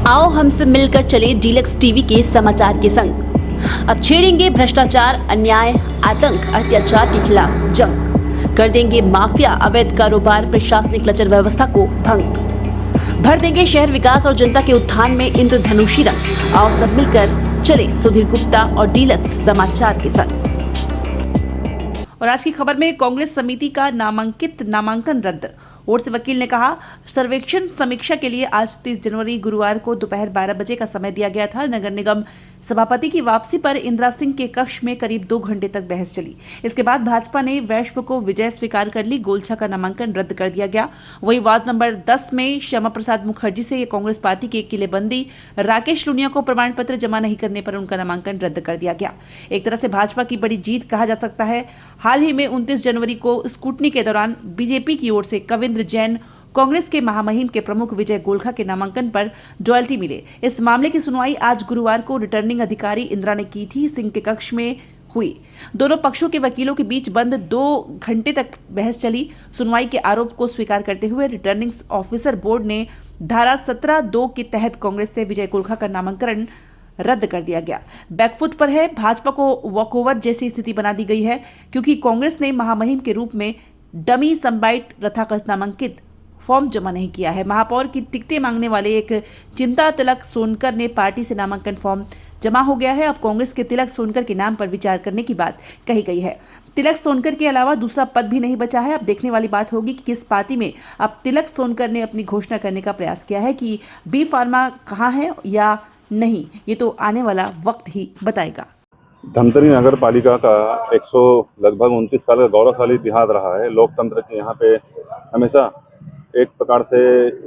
आओ हमसे मिलकर चले डीलक्स टीवी के समाचार के संग। अब छेड़ेंगे भ्रष्टाचार, अन्याय, आतंक, अत्याचार के खिलाफ जंग। कर देंगे माफिया, अवैध कारोबार, प्रशासनिक लचर व्यवस्था को भंग। भर देंगे शहर विकास और जनता के उत्थान में इंद्रधनुषी रंग। आओ सब मिलकर चले सुधीर गुप्ता और डीलक्स समाचार के संग। और आज की खबर में कांग्रेस समिति का नामांकन रद्द। ओर से वकील ने कहा, सर्वेक्षण समीक्षा के लिए आज 30 जनवरी गुरुवार को दोपहर 12 बजे का समय दिया गया था। नगर निगम सभापति की वापसी पर इंदिरा सिंह के कक्ष में करीब 2 घंटे तक बहस चली। इसके बाद भाजपा ने वैश्व को विजय स्वीकार कर ली। गोलछा का नामांकन रद्द कर दिया गया। वही वार्ड नंबर 10 में श्यामा प्रसाद मुखर्जी से कांग्रेस पार्टी के किलेबंदी राकेश लुनिया को प्रमाण पत्र जमा नहीं करने पर उनका नामांकन रद्द कर दिया गया। एक तरह से भाजपा की बड़ी जीत कहा जा सकता है। हाल ही में 29 जनवरी को स्कूटनी के दौरान बीजेपी की ओर से कविंद्र जैन, कांग्रेस के महामहिम के प्रमुख विजय गोलखा के नामांकन पर रॉयल्टी मिले। इस मामले की सुनवाई आज गुरुवार को रिटर्निंग अधिकारी इंदिरा ने की थी। सिंह के कक्ष में हुई। दोनों पक्षों के वकीलों के बीच बंद 2 घंटे तक बहस चली। सुनवाई के आरोप को स्वीकार करते हुए रिटर्निंग ऑफिसर बोर्ड ने धारा 17(2) के तहत कांग्रेस से विजय गोलखा का नामांकन रद्द कर दिया गया। बैकफुट पर है। भाजपा को वॉकओवर जैसी स्थिति बना दी गई है, क्योंकि कांग्रेस ने महामहिम के रूप में डमी समबाइट तथाकथित नामांकित फॉर्म जमा नहीं किया है। महापौर की टिकटें मांगने वाले एक चिंता तिलक सोनकर ने पार्टी से नामांकन फॉर्म जमा हो गया है। अब कांग्रेस के तिलक सोनकर के नाम पर विचार करने की बात कही गई है। तिलक सोनकर के अलावा दूसरा पद भी नहीं बचा है। अब देखने वाली बात होगी कि किस पार्टी में अब तिलक सोनकर ने अपनी घोषणा करने का प्रयास किया है कि बी फार्मा कहाँ है या नहीं, ये तो आने वाला वक्त ही बताएगा। धमतरी नगर पालिका का 100 लगभग 29 साल का गौरवशाली इतिहास रहा है। लोकतंत्र के यहाँ पे हमेशा एक प्रकार से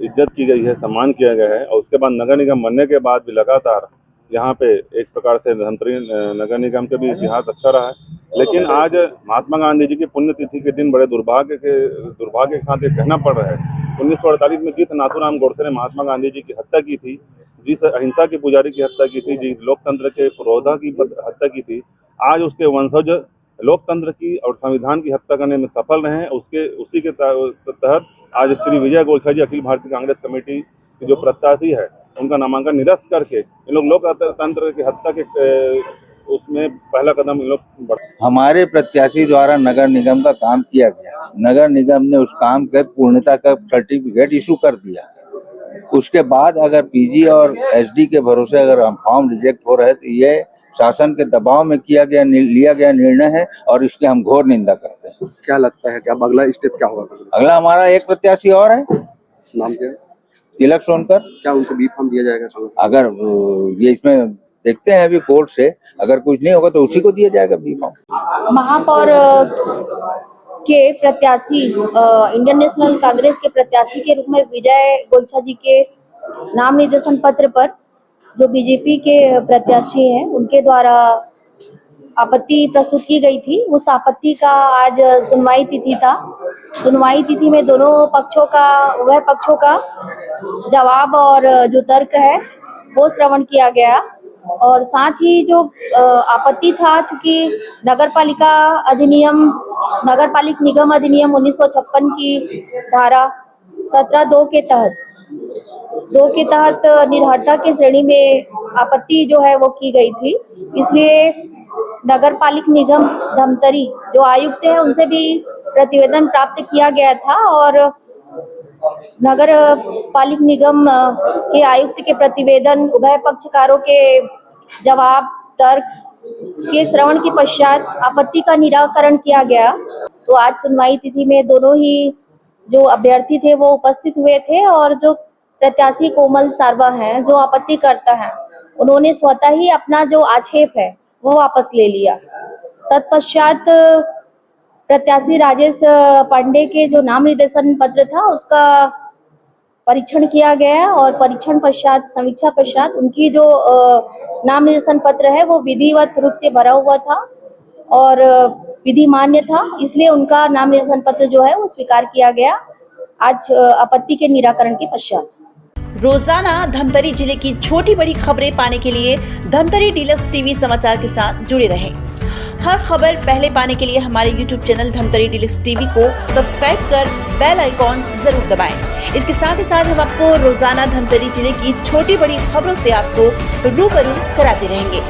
इज्जत की गई है, सम्मान किया गया है। और उसके बाद नगर निगम बनने के बाद भी लगातार यहाँ पे एक प्रकार से धमतरी नगर निगम का भी इतिहास अच्छा रहा है। लेकिन आज महात्मा गांधी जी की पुण्यतिथि के दिन बड़े दुर्भाग्य के साथ ये कहना पड़ रहा है। 1948 में जिस नाथूराम गोडसे ने महात्मा गांधी जी की हत्या की थी, जिस अहिंसा के पुजारी की हत्या की थी, जिस लोकतंत्र के पुरोधा की हत्या की थी, आज उसके वंशज लोकतंत्र की और संविधान की हत्या करने में सफल रहे हैं। उसी के तहत आज श्री विजय गोलछा जी अखिल भारतीय कांग्रेस कमेटी की जो प्रत्याशी है, उनका नामांकन निरस्त करके इन लोग लोकतंत्र की हत्या के उसमें पहला कदम इन लोग हमारे प्रत्याशी द्वारा नगर निगम का काम किया गया। नगर निगम ने उस काम के पूर्णता का सर्टिफिकेट इशू कर दिया। उसके बाद अगर पीजी और एसडी के भरोसे अगर हम फॉर्म रिजेक्ट हो रहे तो ये शासन के दबाव में लिया गया निर्णय है और इसकी हम घोर निंदा करते हैं। क्या लगता है कि अब अगला स्टेप क्या होगा? अगला हमारा एक प्रत्याशी और है, नाम क्या? तिलक सोनकर। क्या उनसे बी फॉर्म दिया जाएगा? अगर ये इसमें देखते हैं अभी कोर्ट से, अगर कुछ नहीं होगा तो उसी को दिया जाएगा बी फॉर्म। महापौर के प्रत्याशी इंडियन नेशनल कांग्रेस के प्रत्याशी के रूप में विजय गोलछा जी के नाम निर्देशन पत्र पर जो बीजेपी के प्रत्याशी हैं उनके द्वारा आपत्ति प्रस्तुत की गई थी। उस आपत्ति का आज सुनवाई तिथि था। सुनवाई तिथि में दोनों पक्षों का जवाब और जो तर्क है वो श्रवण किया गया। और साथ ही जो आपत्ति था, चूंकि नगरपालिक निगम अधिनियम 1956 की धारा 17(2) के तहत निर्हरता के श्रेणी में आपत्ति जो है वो की गई थी। इसलिए नगरपालिक निगम धमतरी जो आयुक्त हैं उनसे भी प्रतिवेदन प्राप्त किया गया था और नगर पालिक निगम के आयुक्त के प्रतिवेदन, उभय पक्षकारों के जवाब, तर्क के श्रवण के पश्चात आपत्ति का निराकरण किया गया। तो आज सुनवाई तिथि में दोनों ही जो अभ्यर्थी थे वो उपस्थित हुए थे और जो प्रत्याशी कोमल सारवा हैं जो आपत्ति करता है, उन्होंने स्वतः ही अपना जो आक्षेप है वो वापस ले लिया। तत्पश्चात प्रत्याशी राजेश पांडे के जो नाम निर्देशन पत्र था उसका परीक्षण किया गया और समीक्षा पश्चात उनकी जो नाम निर्देशन पत्र है वो विधिवत रूप से भरा हुआ था और विधि मान्य था, इसलिए उनका नाम निर्देशन पत्र जो है वो स्वीकार किया गया आज आपत्ति के निराकरण के पश्चात। रोजाना धमतरी जिले की छोटी बड़ी खबरें पाने के लिए धमतरी डीलक्स टीवी समाचार के साथ जुड़े रहें। हर खबर पहले पाने के लिए हमारे YouTube channel Dhamtari deluxe TV को सब्सक्राइब कर बेल आइकॉन जरूर दबाएं। इसके साथ ही साथ हम आपको रोजाना धमतरी जिले की छोटी बड़ी खबरों से आपको रूबरू कराते रहेंगे।